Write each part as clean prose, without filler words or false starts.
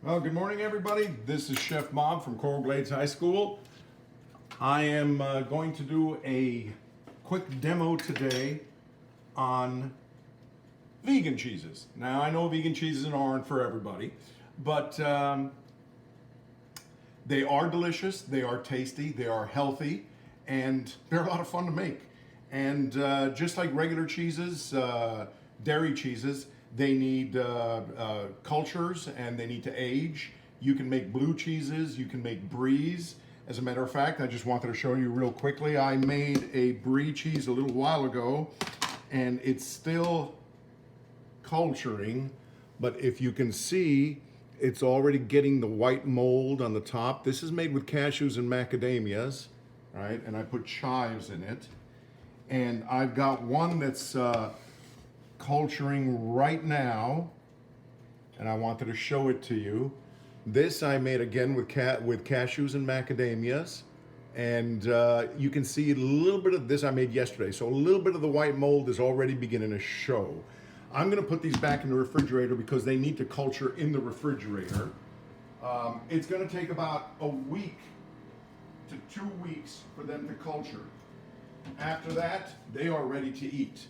Well, good morning, everybody. This is Chef Bob from Coral Glades High School. I am going to do a quick demo today on vegan cheeses. Now, I know vegan cheeses aren't for everybody, but they are delicious, they are tasty, they are healthy, and they're a lot of fun to make. And just like regular cheeses, dairy cheeses, they need cultures and they need to age. You can make blue cheeses, you can make bries. As a matter of fact, I just wanted to show you real quickly, I made a brie cheese a little while ago and it's still culturing, but if you can see, it's already getting the white mold on the top. This is made with cashews and macadamias, right? And I put chives in it. And I've got one that's culturing right now, and I wanted to show it to you. This I made again with cashews and macadamias, and you can see a little bit of this I made yesterday. So a little bit of the white mold is already beginning to show. I'm gonna put these back in the refrigerator because they need to culture in the refrigerator. It's gonna take about a week to 2 weeks for them to culture. After that, they are ready to eat.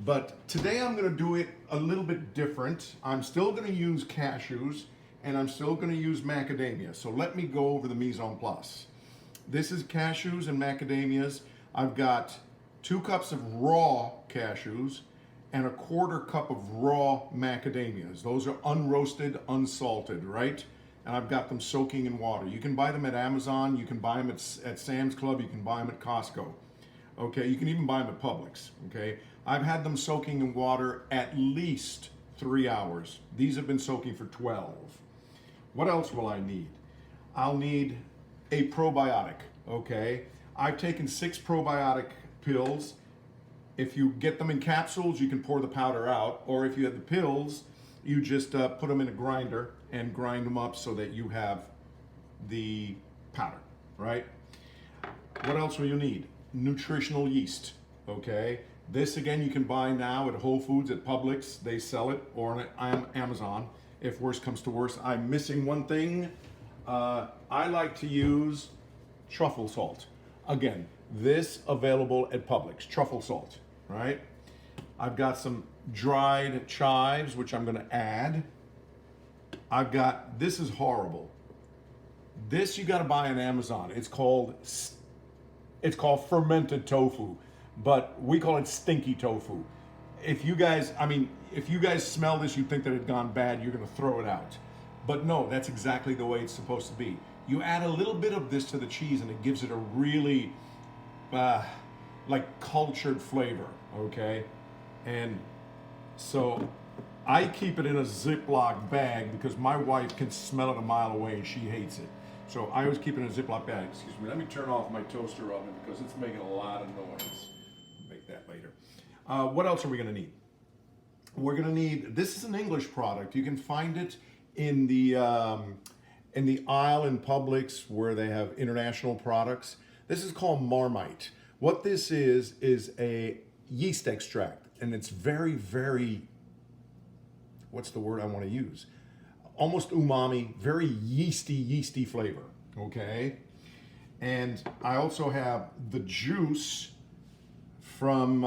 But today I'm gonna do it a little bit different. I'm still gonna use cashews and I'm still gonna use macadamia. So let me go over the mise en place. This is cashews and macadamias. I've got 2 cups of raw cashews and a 1/4 cup of raw macadamias. Those are unroasted, unsalted, right? And I've got them soaking in water. You can buy them at Amazon, you can buy them at Sam's Club, you can buy them at Costco. Okay, you can even buy them at Publix, okay? I've had them soaking in water at least 3 hours. These have been soaking for 12. What else will I need? I'll need a probiotic, okay? I've taken 6 probiotic pills. If you get them in capsules, you can pour the powder out, or if you have the pills, you just put them in a grinder and grind them up so that you have the powder, right? What else will you need? Nutritional yeast, okay? This again you can buy now at Whole Foods, at Publix, they sell it, or on Amazon. If worse comes to worse, I'm missing one thing. I like to use truffle salt. Again, this available at Publix, truffle salt, right? I've got some dried chives, which I'm gonna add. I've got, this is horrible. This you gotta buy on Amazon. It's called fermented tofu, but we call it stinky tofu. If you guys smell this, you'd think that it had gone bad, you're gonna throw it out. But no, that's exactly the way it's supposed to be. You add a little bit of this to the cheese and it gives it a really, like cultured flavor, okay? And so I keep it in a Ziploc bag because my wife can smell it a mile away and she hates it. So I always keep it in a Ziploc bag. Excuse me, let me turn off my toaster oven because it's making a lot of noise. Make that later. What else are we gonna need? We're gonna need, this is an English product. You can find it in the aisle in Publix where they have international products. This is called Marmite. What this is a yeast extract, and it's very, very, what's the word I wanna use? Almost umami, very yeasty flavor, okay? And I also have the juice from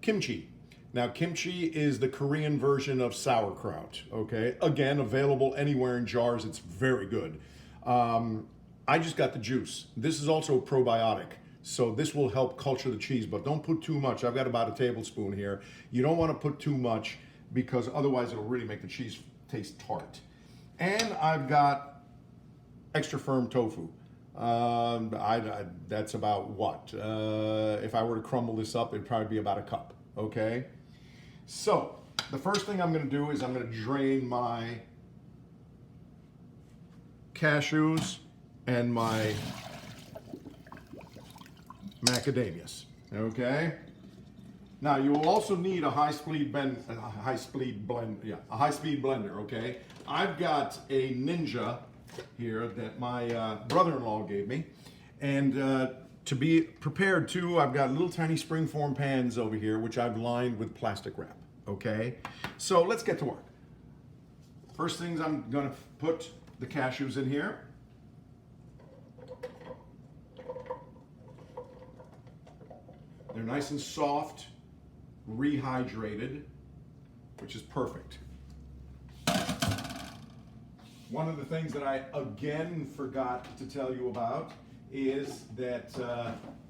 kimchi. Now, kimchi is the Korean version of sauerkraut, okay? Again, available anywhere in jars, it's very good. I just got the juice. This is also a probiotic, so this will help culture the cheese, but don't put too much. I've got about a tablespoon here. You don't wanna put too much because otherwise it'll really make the cheese taste tart. And I've got extra firm tofu. That's about what? If I were to crumble this up, it'd probably be about a cup, okay? So, the first thing I'm gonna do is I'm gonna drain my cashews and my macadamias, okay? Now you will also need a high-speed blender, okay? I've got a Ninja here that my brother-in-law gave me, and to be prepared too, I've got little tiny springform pans over here, which I've lined with plastic wrap, okay? So let's get to work. First things I'm going to put the cashews in here. They're nice and soft, rehydrated, which is perfect. One of the things that I again forgot to tell you about is that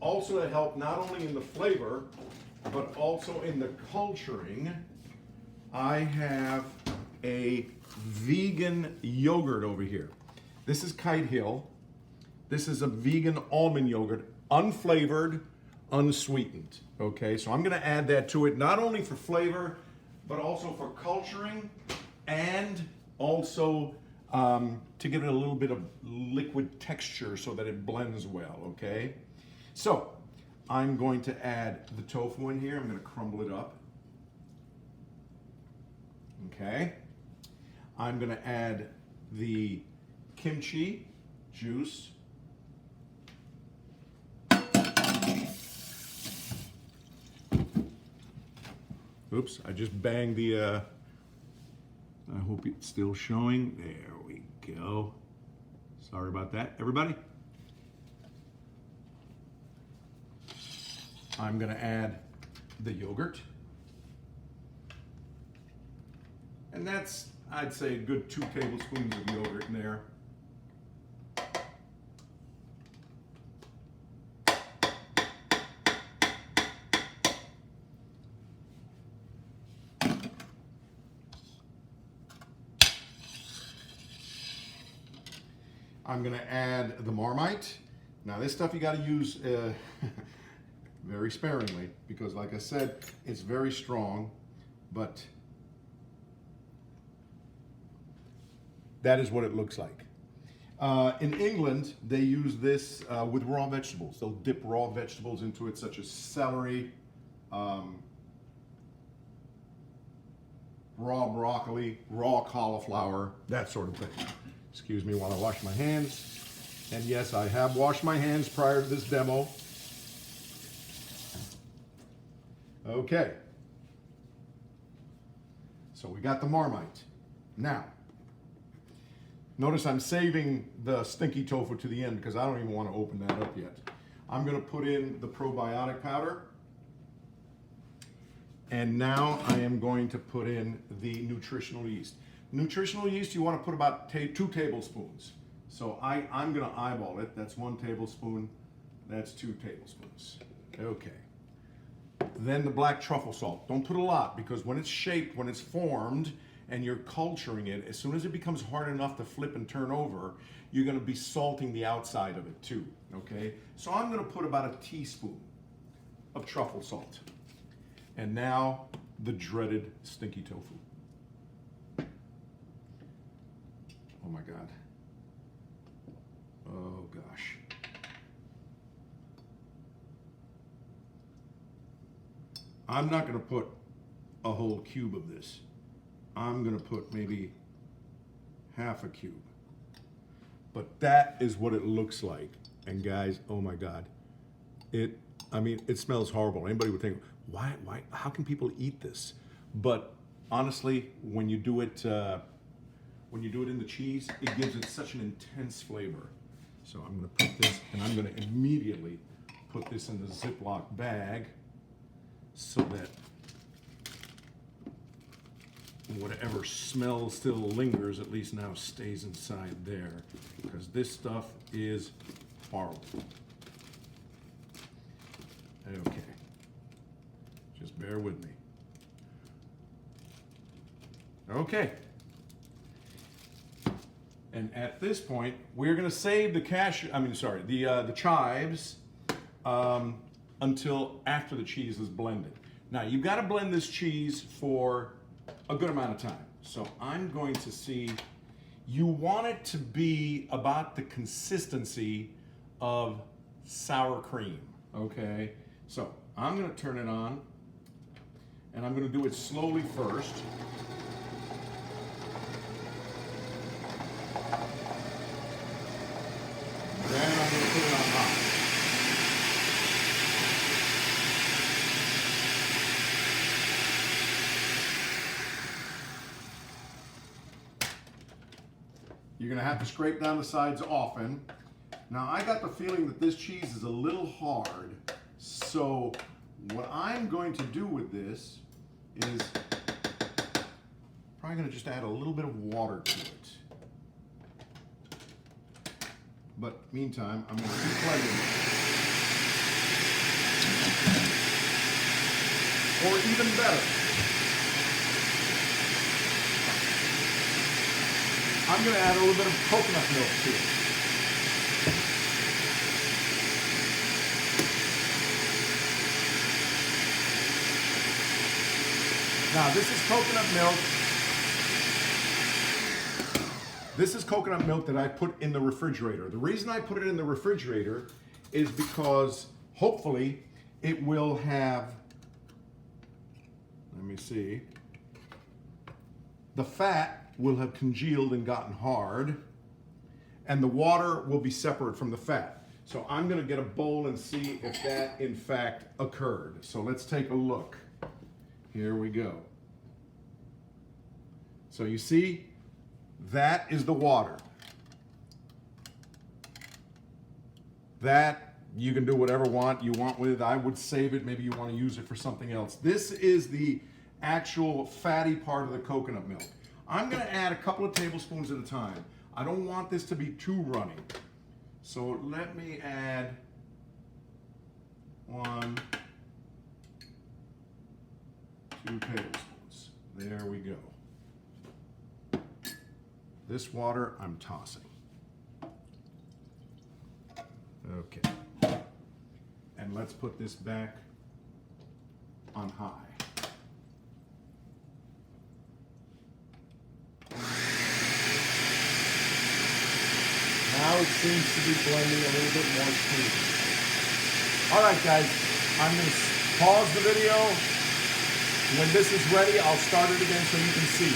also to help not only in the flavor, but also in the culturing, I have a vegan yogurt over here. This is Kite Hill. This is a vegan almond yogurt, unflavored, unsweetened. Okay, so I'm gonna add that to it, not only for flavor, but also for culturing and also to give it a little bit of liquid texture so that it blends well, okay? So, I'm going to add the tofu in here. I'm going to crumble it up. Okay. I'm going to add the kimchi juice. Oops, I just banged the, I hope it's still showing. There we go. Sorry about that, everybody. I'm gonna add the yogurt. And that's, I'd say, a good 2 tablespoons of yogurt in there. I'm gonna add the Marmite. Now this stuff you gotta use very sparingly because like I said, it's very strong, but that is what it looks like. In England, they use this with raw vegetables. They'll dip raw vegetables into it, such as celery, raw broccoli, raw cauliflower, that sort of thing. Excuse me while I wash my hands. And yes, I have washed my hands prior to this demo. Okay. So we got the Marmite. Now, notice I'm saving the stinky tofu to the end because I don't even want to open that up yet. I'm going to put in the probiotic powder. And now I am going to put in the nutritional yeast. Nutritional yeast, you want to put about 2 tablespoons. So I'm going to eyeball it. That's 1 tablespoon. That's 2 tablespoons. Okay. Then the black truffle salt. Don't put a lot because when it's shaped, when it's formed, and you're culturing it, as soon as it becomes hard enough to flip and turn over, you're going to be salting the outside of it too. Okay? So I'm going to put about 1 teaspoon of truffle salt. And now the dreaded stinky tofu. Oh my God. Oh gosh. I'm not going to put a whole cube of this. I'm going to put maybe half a cube. But that is what it looks like. And guys, oh my God. It smells horrible. Anybody would think, why, how can people eat this? But honestly, when you do it in the cheese, it gives it such an intense flavor. So I'm going to put this, and I'm going to immediately put this in the Ziploc bag so that whatever smell still lingers, at least now stays inside there, because this stuff is horrible. Okay, just bear with me. Okay. And at this point, we're going to save the the chives until after the cheese is blended. Now, you've got to blend this cheese for a good amount of time. So I'm going to see, you want it to be about the consistency of sour cream, okay? So I'm going to turn it on, and I'm going to do it slowly first. Then I'm going to put it on high. You're gonna have to scrape down the sides often. Now I got the feeling that this cheese is a little hard. So what I'm going to do with this is probably gonna just add a little bit of water to it. But meantime, I'm gonna keep playing. Or even better, I'm gonna add a little bit of coconut milk to it. Now this is coconut milk. This is coconut milk that I put in the refrigerator. The reason I put it in the refrigerator is because hopefully it will have, let me see, the fat will have congealed and gotten hard, and the water will be separate from the fat. So I'm gonna get a bowl and see if that in fact occurred. So let's take a look. Here we go. So you see, that is the water. That you can do whatever you want with it. I would save it. Maybe you want to use it for something else. This is the actual fatty part of the coconut milk. I'm going to add a couple of tablespoons at a time. I don't want this to be too runny. So let me add 1, 2 tablespoons. There we go. This water I'm tossing. Okay. And let's put this back on high. Now it seems to be blending a little bit more smoothly. All right, guys, I'm going to pause the video. When this is ready, I'll start it again so you can see.